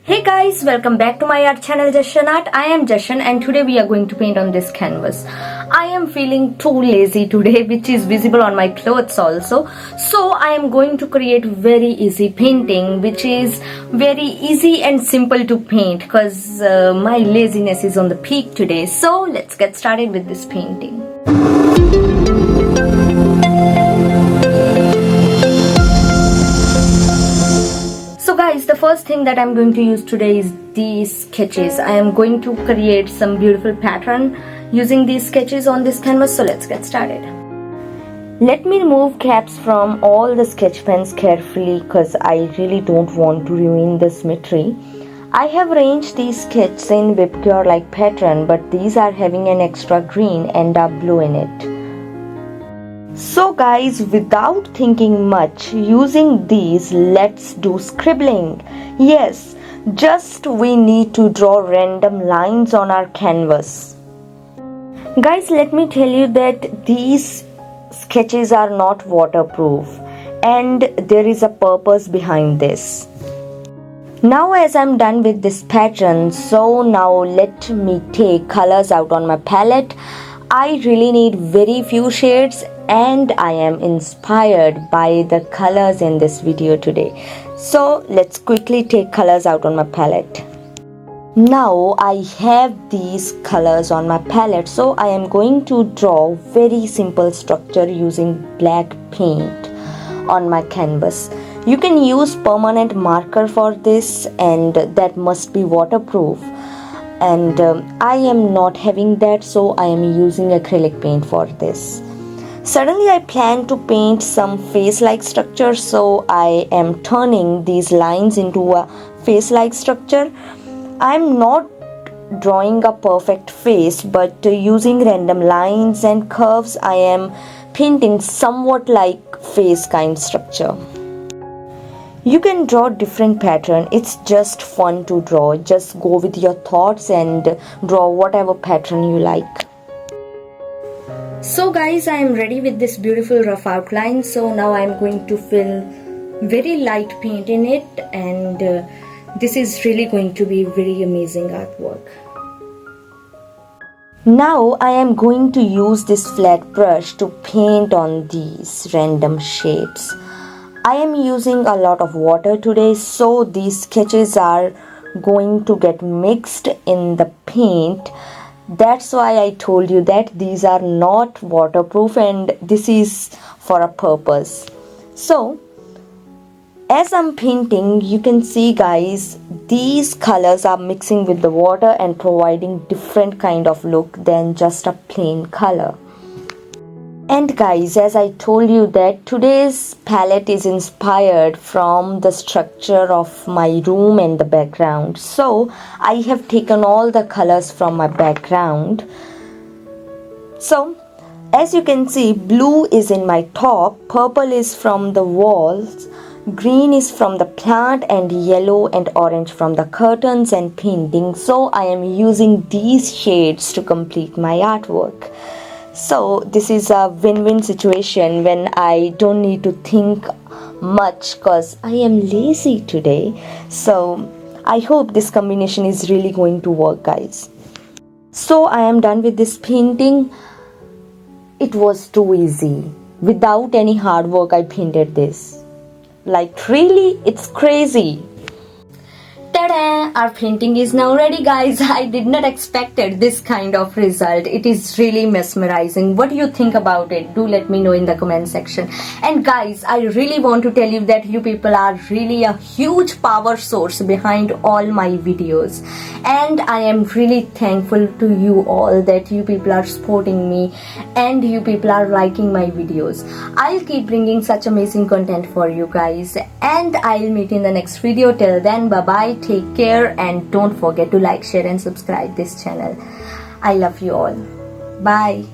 Hey guys, welcome back to my art channel Jashan Art. I am Jashan and today we are going to paint on this canvas. I am feeling too lazy today, which is visible on my clothes also. So I am going to create very easy painting which is very easy and simple to paint because my laziness is on the peak today. So let's get started with this painting. So guys, the first thing that I'm going to use today is these sketches. I am going to create some beautiful pattern using these sketches on this canvas. So let's get started. Let me remove caps from all the sketch pens carefully because I really don't want to ruin the symmetry. I have arranged these sketches in whipcure like pattern, but these are having an extra green and a blue in it. So guys, without thinking much, using these, let's do scribbling. Yes, just we need to draw random lines on our canvas. Guys, let me tell you that these sketches are not waterproof and there is a purpose behind this. Now as I'm done with this pattern, so now let me take colors out on my palette. I really need very few shades and I am inspired by the colors in this video today. So let's quickly take colors out on my palette. Now I have these colors on my palette, so I am going to draw very simple structure using black paint on my canvas. You can use permanent marker for this and that must be waterproof. And I am not having that, so I am using acrylic paint for this. Suddenly I plan to paint some face-like structure, so I am turning these lines into a face-like structure. I'm not drawing a perfect face, but using random lines and curves, I am painting somewhat like face kind structure. You can draw different pattern. It's just fun to draw. Just go with your thoughts and draw whatever pattern you like. So guys, I am ready with this beautiful rough outline. So now I am going to fill very light paint in it, and this is really going to be very amazing artwork. Now I am going to use this flat brush to paint on these random shapes. I am using a lot of water today, so these sketches are going to get mixed in the paint. That's why I told you that these are not waterproof and this is for a purpose. So as I'm painting, you can see guys, these colors are mixing with the water and providing different kind of look than just a plain color. And guys, as I told you that today's palette is inspired from the structure of my room and the background. So I have taken all the colors from my background. So as you can see, blue is in my top, purple is from the walls, green is from the plant, and yellow and orange from the curtains and painting. So I am using these shades to complete my artwork. So this is a win-win situation when I don't need to think much because I am lazy today. So I hope this combination is really going to work, guys. So I am done with this painting. It was too easy. Without any hard work, I painted this. Like really, it's crazy. Ta-da! Our painting is now ready, guys. I did not expected this kind of result. It is really mesmerizing. What do you think about it? Do let me know in the comment section. And guys, I really want to tell you that you people are really a huge power source behind all my videos. And I am really thankful to you all that you people are supporting me and you people are liking my videos. I'll keep bringing such amazing content for you guys. And I'll meet in the next video. Till then, bye-bye. Take care and don't forget to like, share and subscribe this channel. I love you all. Bye.